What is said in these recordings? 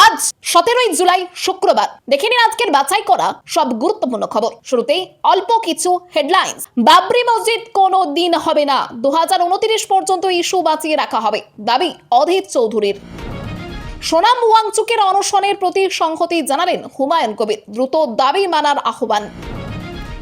আজ 17ই জুলাই শুক্রবার দেখে নিন আজকের বাছাই করা সব গুরুত্বপূর্ণ খবর। শুরুতেই অল্প কিছু হেডলাইন্স। বাবরি মসজিদ কোনো দিন হবে না, 2029 পর্যন্ত ইস্যু বাঁচিয়ে রাখা হবে, দাবি অধীর চৌধুরীর। সোনাম ওয়াংচুকের অনশনের প্রতি সংহতি জানালেন হুমায়ুন কবির, দ্রুত দাবি মানার আহ্বান।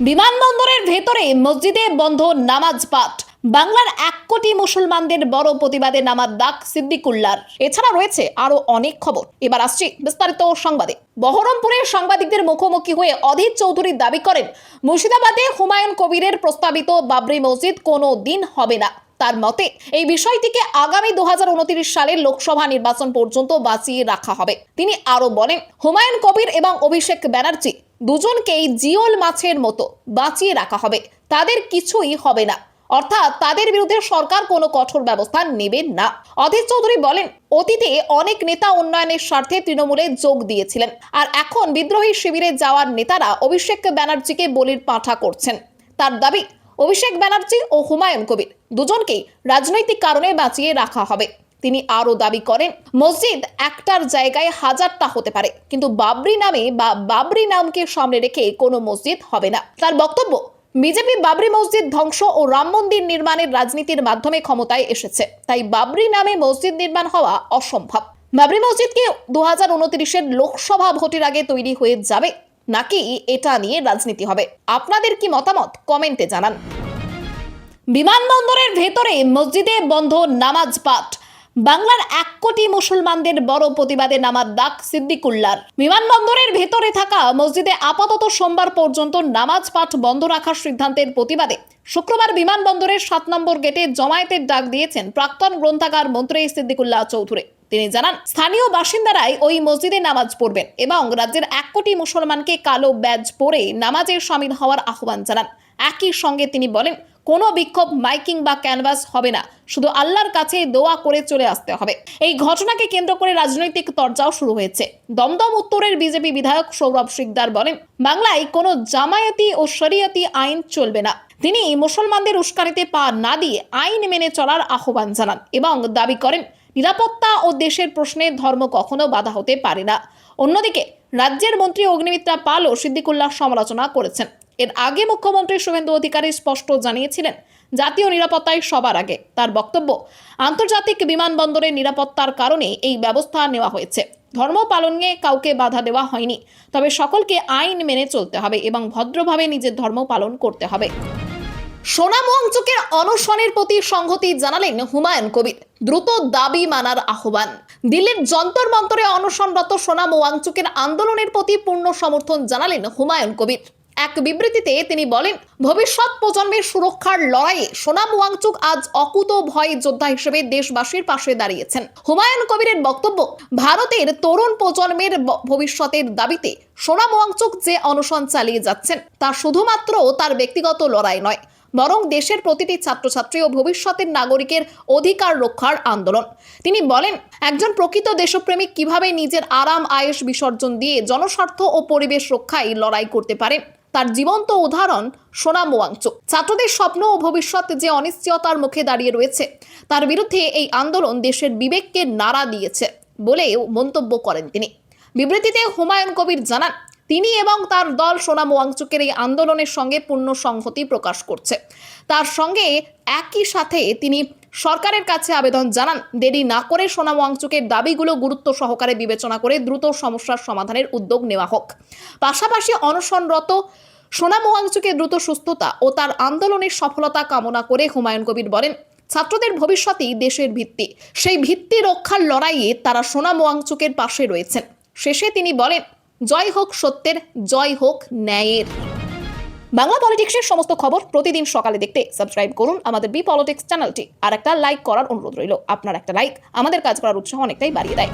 বিমানবন্দরের ভেতরে মসজিদে বন্ধ নামাজ পাঠ, বাংলার 1 কোটি মুসলমানদের বড় প্রতিবাদে নামার ডাক সিদ্দিকুল্লাহর। এছাড়া রয়েছে আরো অনেক খবর। এবার আসছি বিস্তারিত সংবাদে। বহরমপুরের সাংবাদিকদের মুখোমুখি হয়ে অধীর চৌধুরী দাবি করেন, মুর্শিদাবাদে হুমায়ুন কবিরের প্রস্তাবিত বাবরি মসজিদ কোনো দিন হবে না। তার মতে এই বিষয়টিকে আগামী 2029 সালের লোকসভা নির্বাচন পর্যন্ত বাঁচিয়ে রাখা হবে। তিনি আরো বলেন, হুমায়ুন কবির এবং অভিষেক ব্যানার্জি দুজনকেই জিওল মাছের মতো বাঁচিয়ে রাখা হবে, তাদের কিছুই হবে না, অর্থাৎ তাদের বিরুদ্ধে সরকার কোনো কঠোর ব্যবস্থা নেবে না। অধীর চৌধুরী বলেন, অতীতে অনেক নেতা উন্নয়নের স্বার্থে তৃণমূলে যোগ দিয়েছিলেন, আর এখন বিদ্রোহী শিবিরে যাওয়ার নেতারা অভিষেক ব্যানার্জিকে বলির পাঁঠা করছেন। তার দাবি, অভিষেক ব্যানার্জি ও হুমায়ুন কবির দুজনকেই রাজনৈতিক কারণে বাঁচিয়ে রাখা হবে। তিনি আরো দাবি করেন, মসজিদ একটার জায়গায় হাজারটা হতে পারে, কিন্তু বাবরি নামে বা বাবরি নামকে সামনে রেখে কোনো মসজিদ হবে না। তার বক্তব্য, বিজেপি বাবরি মসজিদ ধ্বংস ও রাম মন্দির নির্মাণের রাজনীতির মাধ্যমে ক্ষমতায় এসেছে, তাই বাবরি নামে মসজিদ নির্মাণ হওয়া অসম্ভব। বাবরি মসজিদ কি 2029 লোকসভা ভোটের আগে তৈরি হয়ে যাবে, নাকি এটা নিয়ে রাজনীতি হবে? আপনাদের কি মতামত কমেন্টে জানান। বিমানবন্দরের ভেতরে মসজিদে বন্ধ নামাজ পাঠ, বাংলার 1 কোটি মুসলমানদের বড় প্রতিবাদে নামার ডাক সিদ্দিকুল্লাহর। বিমানবন্দরের ভেতরে থাকা মসজিদে আপাতত সোমবার পর্যন্ত নামাজ পাঠ বন্ধ রাখার সিদ্ধান্তের প্রতিবাদে শুক্রবার বিমানবন্দরের 7 নম্বর গেটে জমায়েতের ডাক দিয়েছেন প্রাক্তন গ্রন্থাগার মন্ত্রী সিদ্দিকুল্লাহ চৌধুরী। তিনি জানান, স্থানীয় বাসিন্দারাই ওই মসজিদে নামাজ পড়বেন এবং রাজ্যের 1 কোটি মুসলমানকে কালো ব্যাজ পরে নামাজে শামিল হওয়ার আহ্বান জানান। একই সঙ্গে তিনি বলেন, কোনো বিক্ষোভ, মাইকিং বা ক্যানভাস হবে না, শুধু আল্লাহর কাছে দোয়া করে চলে আসতে হবে। এই ঘটনাকে কেন্দ্র করে রাজনৈতিক তরজাও শুরু হয়েছে। দমদম উত্তরের বিজেপি বিধায়ক সৌরভ শিকদার বলেন, বাংলায় কোনো জামায়াতি ও শরিয়তি আইন চলবে না। তিনি মুসলমানদের উস্কানিতে পা না দিয়ে আইন মেনে চলার আহ্বান জানান এবং দাবি করেন, নিরাপত্তা ও দেশের প্রশ্নে ধর্ম কখনো বাধা হতে পারে না। অন্যদিকে রাজ্যের মন্ত্রী অগ্নিমিত্রা পালও সিদ্দিকুল্লাহ সমালোচনা করেছেন। এর আগে মুখ্যমন্ত্রী শুভেন্দু অধিকারী স্পষ্ট জানিয়েছিলেন, জাতীয় নিরাপত্তাই সবার আগে। তার বক্তব্য, আন্তর্জাতিক বিমানবন্দরের নিরাপত্তার কারণে এই ব্যবস্থা নেওয়া হয়েছে। ধর্ম পালনে কাউকে বাধা দেওয়া হয়নি, তবে সকলকে আইন মেনে চলতে হবে এবং ভদ্রভাবে নিজের ধর্ম পালন করতে হবে। সোনাম ওয়াংচুকের অনশনের প্রতি সংহতি জানালেন হুমায়ুন কবির, দ্রুত দাবি মানার আহ্বান। দিল্লির যন্তর মন্তরে অনশনরত সোনাম ওয়াংচুকের আন্দোলনের প্রতি পূর্ণ সমর্থন জানালেন হুমায়ুন কবির। এক বিবৃতিতে তিনি বলেন, ভবিষ্যৎ প্রজন্মের সুরক্ষার লড়াইয়ে সোনাম ওয়াংচুক আজ অকুত ভয় যোদ্ধা হিসেবে দেশবাসীর পাশে দাঁড়িয়েছেন। হুমায়ুন কবিরের বক্তব্য, ভারতের তরুণ প্রজন্মের ভবিষ্যতের দাবিতে সোনাম ওয়াংচুক যে অনশন চালিয়ে যাচ্ছেন তা শুধুমাত্র তার ব্যক্তিগত লড়াই নয়, বরং দেশের প্রতিটি ছাত্রছাত্রী ও ভবিষ্যতের নাগরিকের অধিকার রক্ষার আন্দোলন। তিনি বলেন, একজন প্রকৃত দেশপ্রেমিক কিভাবে নিজের আরাম আয়েশ বিসর্জন দিয়ে জনস্বার্থ ও পরিবেশ রক্ষায় লড়াই করতে পারেন, তার জীবন্ত উদাহরণ সোনাম ওয়াংচুক। ছাত্রদের স্বপ্ন ও ভবিষ্যৎ যে অনিশ্চয়তার মুখে দাঁড়িয়ে রয়েছে, তার বিরুদ্ধে এই আন্দোলন দেশের বিবেককে নাড়া দিয়েছে বলেও মন্তব্য করেন তিনি। বিবৃতিতে হুমায়ুন কবির জানান, তিনি এবং তার দল সোনাম ওয়াংচুকের এই আন্দোলনের সঙ্গে পূর্ণ সংহতি প্রকাশ করছে। তার সঙ্গে একই সাথে তিনি সরকারের কাছে আবেদন জানান, দেরি না করে সোনাম ওয়াংচুকের দাবিগুলো গুরুত্ব সহকারে বিবেচনা করে দ্রুত সমস্যার সমাধানের উদ্যোগ নেওয়া হোক। পাশাপাশি অনশনরত সোনাম ওয়াংচুকের দ্রুত সুস্থতা ও তার আন্দোলনের সফলতা কামনা করে হুমায়ুন কবির বলেন, ছাত্রদের ভবিষ্যৎই দেশের ভিত্তি, সেই ভিত্তি রক্ষার লড়াইয়ে তারা সোনাম ওয়াংচুকের পাশে রয়েছেন। শেষে তিনি বলেন, জয় হোক সত্যের, জয় হোক ন্যায়ের। বাংলা পলিটিক্সের সমস্ত খবর প্রতিদিন সকালে দেখতে সাবস্ক্রাইব করুন আমাদের বি পলিটিক্স চ্যানেলটি, আর একটা লাইক করার অনুরোধ রইল। আপনার একটা লাইক আমাদের কাজ করার উৎসাহ অনেকটাই বাড়িয়ে দেয়।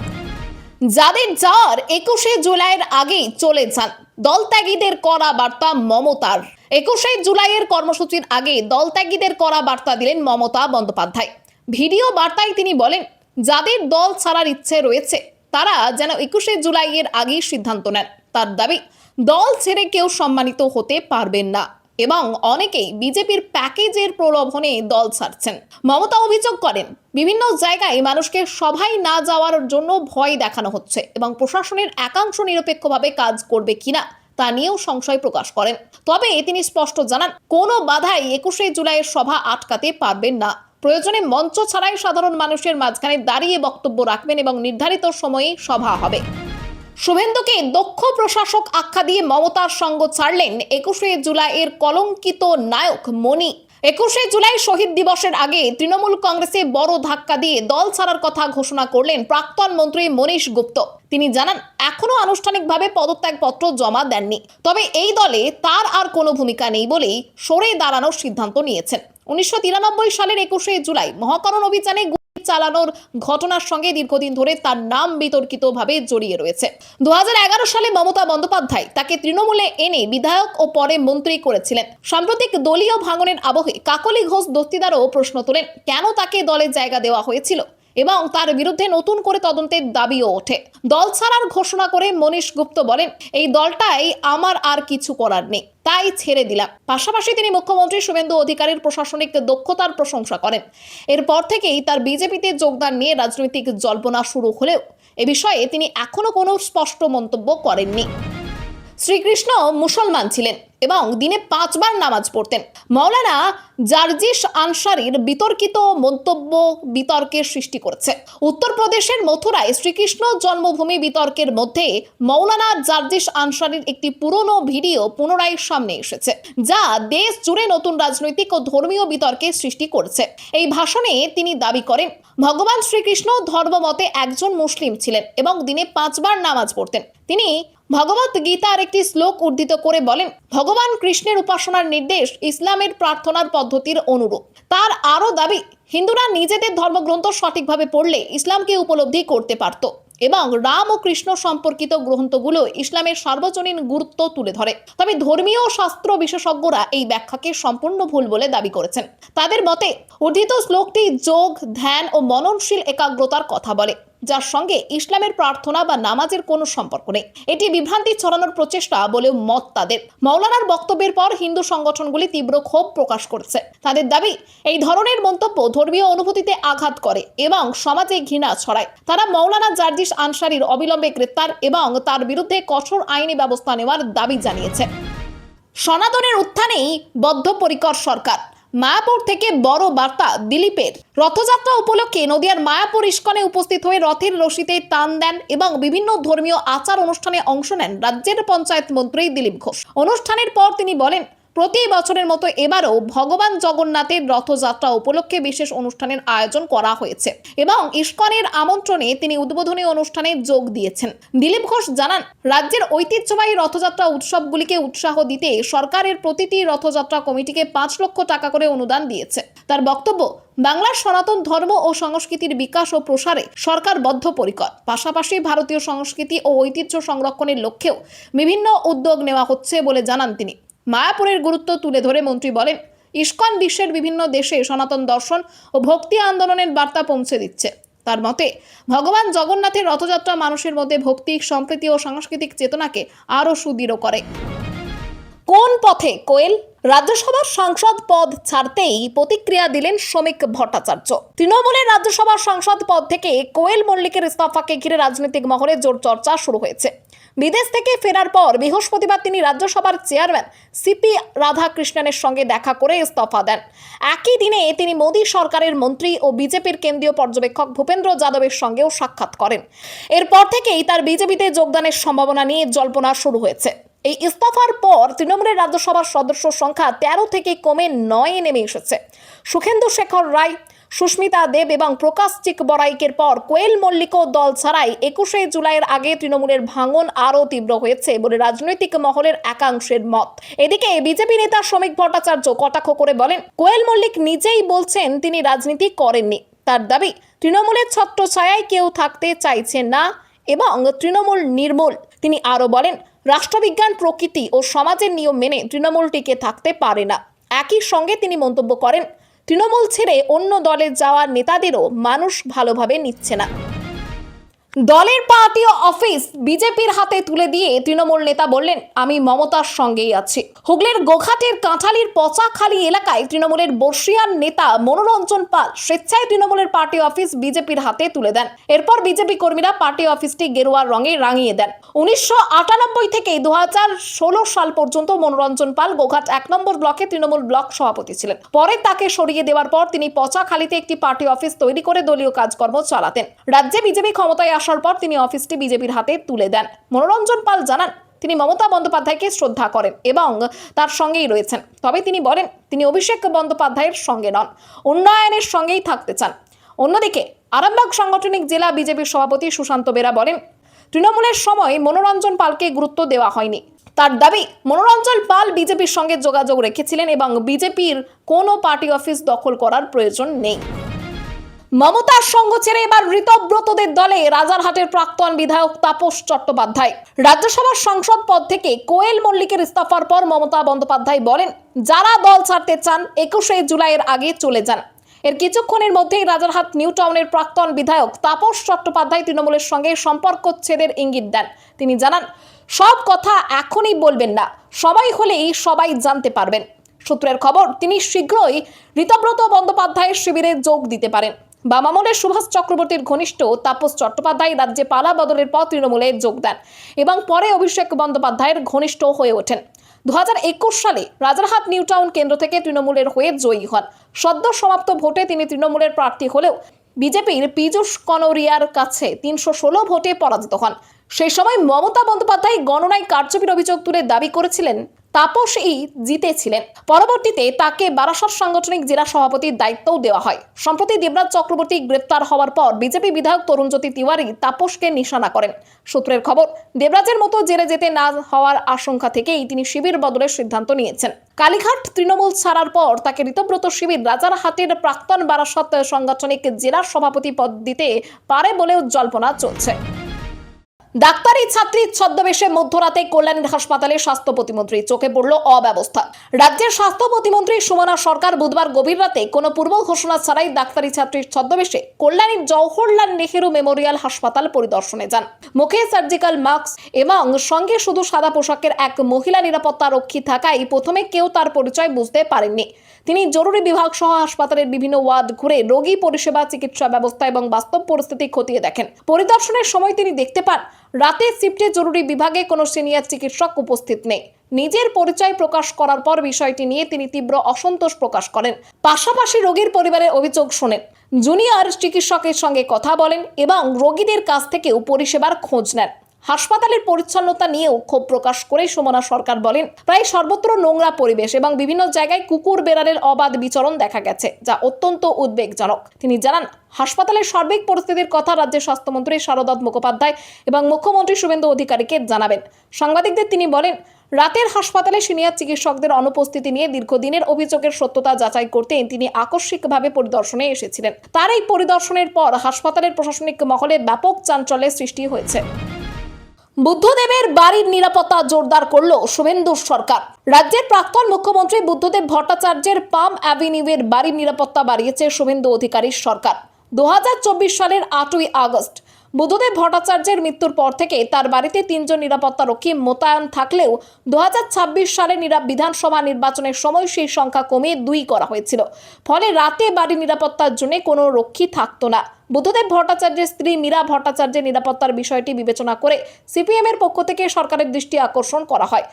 যাদের যাওয়ার 21শে জুলাইয়ের আগেই চলে যান, দলত্যাগীদের করা বার্তা মমতার। 21শে জুলাইয়ের কর্মসূচির আগে দলত্যাগীদের করা বার্তা দিলেন মমতা বন্দ্যোপাধ্যায়। ভিডিও বার্তায় তিনি বলেন, যাদের দল ছাড়ার ইচ্ছে রয়েছে তারা যেন 21শে জুলাইয়ের আগেই সিদ্ধান্ত নেন। তার দাবি, দল ছেড়ে কেউ সম্মানিত হতে পারবেন না। এবং অনেকেই বিজেপির প্যাকেজের প্রলোভনে দল ছাড়ছেন। মমতা অভিযোগ করেন, বিভিন্ন জায়গায় মানুষকে সভায় না যাওয়ার জন্য ভয় দেখানো হচ্ছে এবং প্রশাসনের একাংশ নিরপেক্ষভাবে কাজ করবে কিনা তা নিয়েও সংশয় প্রকাশ করেন। তবে তিনি স্পষ্ট জানান, কোনো বাধাই 21শে জুলাইয়ের সভা আটকাতে পারবেন না। প্রয়োজনে মঞ্চ ছাড়াই সাধারণ মানুষের মাঝখানে দাঁড়িয়ে বক্তব্য রাখবেন এবং নির্ধারিত সময়ে সভা হবে। শুভেন্দুকে দক্ষ প্রশাসক আখ্যা দিয়ে মমতার সঙ্গ ছাড়লেন 21শে জুলাইয়ের কলঙ্কিত নায়ক মণি। 21শে জুলাই শহীদ দিবসের আগে তৃণমূল কংগ্রেসে বড় ধাক্কা দিয়ে দল ছাড়ার কথা ঘোষণা করলেন প্রাক্তন মন্ত্রী মনীশ গুপ্ত। তিনি জানান, এখনো আনুষ্ঠানিকভাবে পদত্যাগপত্র জমা দেননি, তবে এই দলে তার আর কোনো ভূমিকা নেই বলেই সরে দাঁড়ানোর সিদ্ধান্ত নিয়েছেন। 1993 সালের 21শে জুলাই মহাকরণ অভিযানে চালানোর ঘটনার সঙ্গে দীর্ঘদিন ধরে তার নাম বিতর্কিতভাবে জড়িয়ে রয়েছে। 2011 সালে মমতা বন্দ্যোপাধ্যায় তাকে তৃণমূলে এনে বিধায়ক ও পরে মন্ত্রী করেছিলেন। সাম্প্রতিক দলীয় ভাঙনের আবহে কাকলি ঘোষ দস্তিদারও প্রশ্ন তোলেন, কেন তাকে দলের জায়গা দেওয়া হয়েছিল এবং তার বিরুদ্ধে নতুন করে তদন্তের দাবিও ওঠে। দল ছাড়ার ঘোষণা করে মনীশ গুপ্ত বলেন, এই দলটাই আমার আর কিছু করার নেই, তাই ছেড়ে দিলাম। পাশাপাশি তিনি মুখ্যমন্ত্রী শুভেন্দু অধিকারীর প্রশাসনিক দক্ষতার প্রশংসা করেন। এরপর থেকেই তার বিজেপিতে যোগদান নিয়ে রাজনৈতিক জল্পনা শুরু হলেও এ বিষয়ে তিনি এখনো কোনো স্পষ্ট মন্তব্য করেননি। শ্রীকৃষ্ণ মুসলমান ছিলেন এবং দিনে 5 বার নামাজ পড়তেন। মৌলানা জার্জিস আনসারীর বিতর্কিত মন্তব্য বিতর্কের সৃষ্টি করেছে। উত্তরপ্রদেশের মথুরায় শ্রীকৃষ্ণ জন্মভূমি বিতর্কের মধ্যে মৌলানা জার্জিস আনসারীর একটি পুরনো ভিডিও পুনরায় সামনে এসেছে, যা দেশ জুড়ে নতুন রাজনৈতিক ও ধর্মীয় বিতর্কের সৃষ্টি করেছে। এই ভাষণে তিনি দাবি করেন, ভগবান শ্রীকৃষ্ণ ধর্মমতে একজন মুসলিম ছিলেন এবং দিনে 5 বার নামাজ পড়তেন। তিনি ভগবত গীতার একটি শ্লোক উদ্ধৃত করে বলেন, ভগবান কৃষ্ণের উপাসনার নির্দেশ ইসলামের প্রার্থনার পদ্ধতির অনুরূপ। তার আরও দাবি, হিন্দুরা নিজেদের ধর্মগ্রন্থ সঠিকভাবে পড়লে ইসলামকে উপলব্ধি করতে পারত এবং রাম ও কৃষ্ণ সম্পর্কিত গ্রন্থগুলো ইসলামের সার্বজনীন গুরুত্ব তুলে ধরে। তবে ধর্মীয় শাস্ত্র বিশেষজ্ঞরা এই ব্যাখ্যাকে সম্পূর্ণ ভুল বলে দাবি করেছেন। তাদের মতে উদ্ধৃত শ্লোকটি যোগ, ধ্যান ও মননশীল একাগ্রতার কথা বলে, যার সঙ্গে ইসলামের প্রার্থনা বা নামাজের কোনো সম্পর্ক নেই। এটি বিভ্রান্তি ছড়ানোর প্রচেষ্টা বলেও মত তাদের। মৌলানার বক্তব্যের পর হিন্দু সংগঠনগুলি তীব্র ক্ষোভ প্রকাশ করছে। তাদের দাবি, এই ধরনের মন্তব্য ধর্মীয় অনুভূতিতে আঘাত করে এবং সমাজে ঘৃণা ছড়ায়। তারা মৌলানা জার্জিস আনসারীর অবিলম্বে গ্রেপ্তার এবং তার বিরুদ্ধে কঠোর আইনি ব্যবস্থা নেওয়ার দাবি জানিয়েছে। সনাতনের উত্থানেই বদ্ধপরিকর সরকার। মায়াপুর থেকে বড় বার্তা দিলীপের। রথযাত্রা উপলক্ষে নদিয়ার মায়াপুর ইস্কনে উপস্থিত হয়ে রথের রশিতে টান দেন এবং বিভিন্ন ধর্মীয় আচার অনুষ্ঠানে অংশ নেন রাজ্যের পঞ্চায়েত মন্ত্রী দিলীপ ঘোষ। অনুষ্ঠানের পর তিনি বলেন, প্রতি বছরের মতো এবারও ভগবান জগন্নাথের রথযাত্রা উপলক্ষে বিশেষ অনুষ্ঠানের আয়োজন করা হয়েছে এবং ইস্কনের আমন্ত্রণে তিনি উদ্বোধনী অনুষ্ঠানে যোগ দিয়েছেন। দিলীপ ঘোষ জানান, রাজ্যের ঐতিহ্যবাহী রথযাত্রা উৎসবগুলিকে উৎসাহ দিতে সরকারের প্রতিটি রথযাত্রা কমিটিকে 5 লক্ষ টাকা করে অনুদান দিয়েছে। তার বক্তব্য, বাংলার সনাতন ধর্ম ও সংস্কৃতির বিকাশ ও প্রসারে সরকার বদ্ধপরিকর। পাশাপাশি ভারতীয় সংস্কৃতি ও ঐতিহ্য সংরক্ষণের লক্ষ্যেও বিভিন্ন উদ্যোগ নেওয়া হচ্ছে বলে জানান তিনি। মায়াপুরের গুরুত্ব তুলে ধরে মন্ত্রী বলেন, ইস্কন বিশ্বের বিভিন্ন দেশে সনাতন দর্শন ও ভক্তি আন্দোলনের বার্তা পৌঁছে দিচ্ছে। তার মতে ভগবান জগন্নাথের রথযাত্রা মানুষের মধ্যে ভক্তি, সম্প্রীতি ও সাংস্কৃতিক চেতনাকে আরও সুদৃঢ় করে। কোন পথে কোয়েল? রাজ্যসভার সাংসদ পদ ছাড়তেই প্রতিক্রিয়া দিলেন শ্রমিক ভট্টাচার্য। তৃণমূলের রাজ্যসভার সাংসদ পদ থেকে কোয়েল মল্লিকের ইস্তফাকে ঘিরে রাজনৈতিক মহলে জোর চর্চা শুরু হয়েছে। বিদেশ থেকে ফেরার পর বৃহস্পতিবার তিনি রাজ্যসভার চেয়ারম্যান সিপি রাধাকৃষ্ণনের সঙ্গে দেখা করে ইস্তফা দেন। একই দিনে তিনি মোদী সরকারের মন্ত্রী ও বিজেপির কেন্দ্রীয় পর্যবেক্ষক ভূপেন্দ্র যাদবের সঙ্গেও সাক্ষাৎ করেন। এরপর থেকেই তার বিজেপিতে যোগদানের সম্ভাবনা নিয়ে জল্পনা শুরু হয়েছে। এই ইস্তফার পর তৃণমূলের রাজ্যসভার সদস্য সংখ্যা 13 থেকে কমে 9-এ নেমে এসেছে। সুখেন্দু শেখর রায়, সুস্মিতা দেব এবং প্রকাশ চিকবরাইকের পর কোয়েল মল্লিকও দল ছাড়াই 21শে জুলাইয়ের আগে তৃণমূলের ভাঙন আরও তীব্র হয়েছে বলে রাজনৈতিক মহলের একাংশের মত। এদিকে বিজেপি নেতা শ্রমিক ভট্টাচার্য কটাক্ষ করে বলেন, কোয়েল মল্লিক নিজেই বলছেন তিনি রাজনীতি করেননি। তার দাবি, তৃণমূলের ছত্রছায়ায় কেউ থাকতে চাইছে না এবং তৃণমূল নির্মূল। তিনি আরও বলেন, রাষ্ট্রবিজ্ঞান, প্রকৃতি ও সমাজের নিয়ম মেনে তৃণমূল টিকে থাকতে পারে না। একই সঙ্গে তিনি মন্তব্য করেন, তৃণমূল ছেড়ে অন্য দলে যাওয়া নেতাদেরও মানুষ ভালোভাবে নিচ্ছে না। দলের পার্টি অফিস বিজেপির হাতে তুলে দিয়ে তৃণমূল নেতা বললেন, আমি মমতার সঙ্গেই আছি। হুগলির গোঘাটের কাঁঠালির পচাখালী এলাকায় তৃণমূলের বর্ষিয়ান নেতা মনোরঞ্জন পাল স্বেচ্ছায় তৃণমূলের পার্টি অফিস বিজেপির হাতে তুলে দেন। এরপর বিজেপি কর্মীরা পার্টি অফিসটি গেরুয়া রঙে রাঙিয়ে দেন। 1998 থেকে 2016 সাল পর্যন্ত মনোরঞ্জন পাল গোঘাট 1 নম্বর ব্লকে তৃণমূল ব্লক সভাপতি ছিলেন। পরে তাকে সরিয়ে দেওয়ার পর তিনি পচাখালীতে একটি পার্টি অফিস তৈরি করে দলীয় কাজকর্ম চালাতেন। রাজ্যে বিজেপি ক্ষমতায় আসার পর তিনি অফিসটি বিজেপির হাতে তুলে দেন। মনোরঞ্জন পাল জানান, তিনি মমতা বন্দ্যোপাধ্যায়কে শ্রদ্ধা করেন এবং তার সঙ্গেই রয়েছেন। তবে তিনি বলেন, তিনি অভিষেক বন্দ্যোপাধ্যায়ের সঙ্গে নন, উন্নয়নের সঙ্গেই থাকতে চান। অন্যদিকে আরামবাগ সাংগঠনিক জেলা বিজেপির সভাপতি সুশান্ত বেরা বলেন, তৃণমূলের সময় মনোরঞ্জন পালকে গুরুত্ব দেওয়া হয়নি। তার দাবি, মনোরঞ্জন পাল বিজেপির সঙ্গে যোগাযোগ রেখেছিলেন এবং বিজেপির কোনো পার্টি অফিস দখল করার প্রয়োজন নেই। মমতার সঙ্গ ছেড়ে এবার ঋতব্রতদের দলে রাজারহাটের প্রাক্তন বিধায়ক তাপস চট্টোপাধ্যায়। রাজ্যসভার সাংসদ পদ থেকে কোয়েল মল্লিকের ইস্তফার পর মমতা বন্দ্যোপাধ্যায় বলেন, যারা দল ছাড়তে চান 21 জুলাইয়ের আগে চলে যান। এর কিছুক্ষণের মধ্যেই রাজারহাট নিউ টাউনের প্রাক্তন বিধায়ক তাপস চট্টোপাধ্যায় তৃণমূলের সঙ্গে সম্পর্ক ছেদের ইঙ্গিত দেন। তিনি জানান, সব কথা এখনই বলবেন না, সময় হলেই সবাই জানতে পারবেন। সূত্রের খবর, তিনি শীঘ্রই ঋতব্রত বন্দ্যোপাধ্যায়ের শিবিরে যোগ দিতে পারেন। বাম আমলের সুভাষ চক্রবর্তীর ঘনিষ্ঠ তাপস চট্টোপাধ্যায় রাজ্যে পালা বদলের পর তৃণমূলে যোগ দেন এবং পরে অভিষেক বন্দ্যোপাধ্যায়ের ঘনিষ্ঠ হয়ে ওঠেন। 2021 সালে রাজারহাট নিউ টাউন কেন্দ্র থেকে তৃণমূলের হয়ে জয়ী হন। সদ্য সমাপ্ত ভোটে তিনি তৃণমূলের প্রার্থী হলেও বিজেপির পীযূষ কনোরিয়ার কাছে 316 ভোটে পরাজিত হন। সেই সময় মমতা বন্দ্যোপাধ্যায় গণনায় কারচুপির অভিযোগ তুলে দাবি করেছিলেন তাপসই জিতেছিলেন। পরবর্তীতে তাকে বারাসাত সাংগঠনিক জেলা সভাপতির দায়িত্বও দেওয়া হয়। সম্প্রতি দেবরাজ চক্রবর্তী গ্রেপ্তার হওয়ার পর বিজেপি বিধায়ক তরুণজ্যোতি তিওয়ারি তাপসকে নিশানা করেন। সূত্রের খবর, দেবরাজের মতো জেলে যেতে না হওয়ার আশঙ্কা থেকেই তিনি শিবির বদলের সিদ্ধান্ত নিয়েছেন। কালীঘাট তৃণমূল ছাড়ার পর তাকে ঋতব্রত শিবির রাজারহাটের প্রাক্তন বারাসাত সাংগঠনিক জেলা সভাপতি পদ দিতে পারে বলেও জল্পনা চলছে। ডাক্তারি ছাত্রীর ছদ্মবেশে মধ্যরাতে কল্যাণীর হাসপাতালে স্বাস্থ্য প্রতিমন্ত্রী, চোখে পড়ল অব্যবস্থা। রাজ্যের স্বাস্থ্য প্রতিমন্ত্রী সুমনা সরকার বুধবার গভীর রাতে কোনো পূর্ব ঘোষণা ছাড়াই ডাক্তারি ছাত্রীর ছদ্মবেশে কল্যাণীর জওহরলাল নেহেরু মেমোরিয়াল হাসপাতাল পরিদর্শনে যান। মুখে সার্জিক্যাল মাস্ক এবং সঙ্গে শুধু সাদা পোশাকের এক মহিলা নিরাপত্তা রক্ষী থাকায় প্রথমে কেউ তার পরিচয় বুঝতে পারেননি। তিনি জরুরি বিভাগ সহ হাসপাতালের বিভিন্ন ওয়ার্ড ঘুরে রোগী পরিষেবা, চিকিৎসা ব্যবস্থা এবং বাস্তব পরিস্থিতি খতিয়ে দেখেন। পরিদর্শনের সময় তিনি দেখতে পান, রাতের শিফটে জরুরি বিভাগে কোনো সিনিয়র চিকিৎসক উপস্থিত নেই। নিজের পরিচয় প্রকাশ করার পর বিষয়টি নিয়ে তিনি তীব্র অসন্তোষ প্রকাশ করেন। পাশাপাশি রোগীর পরিবারের অভিযোগ শোনেন, জুনিয়র চিকিৎসকের সঙ্গে কথা বলেন এবং রোগীদের কাছ থেকেও পরিষেবার খোঁজ নেন। হাসপাতালের পরিচ্ছন্নতা নিয়েও ক্ষোভ প্রকাশ করে সুমনা সরকার বলেন, প্রায় সর্বত্র নোংরা পরিবেশ এবং বিভিন্ন জায়গায় কুকুর বেড়ালের অবাধ বিচরণ দেখা গেছে, যা অত্যন্ত উদ্বেগজনক। তিনি জানান, হাসপাতালের সার্বিক পরিস্থিতির কথা রাজ্যের স্বাস্থ্যমন্ত্রী শারদত্ত মুখোপাধ্যায় এবং মুখ্যমন্ত্রী শুভেন্দু অধিকারীকে জানাবেন। সাংবাদিকদের তিনি বলেন, রাতের হাসপাতালে সিনিয়র চিকিৎসকদের অনুপস্থিতি নিয়ে দীর্ঘদিনের অভিযোগের সত্যতা যাচাই করতে তিনি আকস্মিকভাবে পরিদর্শনে এসেছিলেন। তার এই পরিদর্শনের পর হাসপাতালের প্রশাসনিক মহলে ব্যাপক চাঞ্চল্যের সৃষ্টি হয়েছে। বুদ্ধদেবের বাড়ির নিরাপত্তা জোরদার করল শুভেন্দু সরকার। রাজ্যের প্রাক্তন মুখ্যমন্ত্রী বুদ্ধদেব ভট্টাচার্যের পাম অ্যাভিনিউয়ের বাড়ির নিরাপত্তা বাড়িয়েছে শুভেন্দু অধিকারীর সরকার। 2024 সালের 8ই আগস্ট বুদ্ধদেব ভট্টাচার্যের মৃত্যুর পর থেকে তার বাড়িতে 3 জন নিরাপত্তা রক্ষী মোতায়েন থাকলেও 2026 সালে বিধানসভা নির্বাচনের সময় সেই সংখ্যা কমিয়ে 2 করা হয়েছিল। ফলে রাতে বাড়ির নিরাপত্তার জন্য কোনো রক্ষী থাকতো না। বুদ্ধদেব ভট্টাচার্যের স্ত্রী মীরা ভট্টাচার্যের নিরাপত্তার বিষয়টি বিবেচনা করে সিপিএম এর পক্ষ থেকে সরকারের দৃষ্টি আকর্ষণ করা হয়।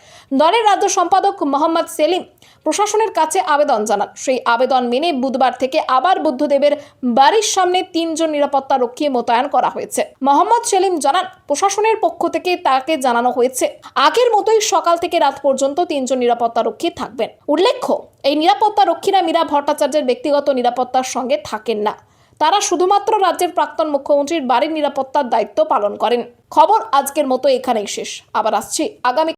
দলের রাজ্য সম্পাদক মোহাম্মদ সেলিম প্রশাসনের কাছে আবেদন জানান। সেই আবেদন মেনে বুধবার থেকে আবার বুদ্ধদেবের বাড়ির সামনে 3 জন নিরাপত্তা রক্ষী মোতায়েন করা হয়েছে। মোহাম্মদ সেলিম জানান, প্রশাসনের পক্ষ থেকে তাকে জানানো হয়েছে আগের মতোই সকাল থেকে রাত পর্যন্ত 3 জন নিরাপত্তা রক্ষী থাকবেন। উল্লেখ্য, এই নিরাপত্তা রক্ষীরা মীরা ভট্টাচার্যের ব্যক্তিগত নিরাপত্তার সঙ্গে থাকেন না। তারা শুধুমাত্র রাজ্যের প্রাক্তন মুখ্যমন্ত্রীর বাড়ির নিরাপত্তার দায়িত্ব পালন করেন। খবর আজকের মতো এখানেই শেষ। আবার আসছি আগামী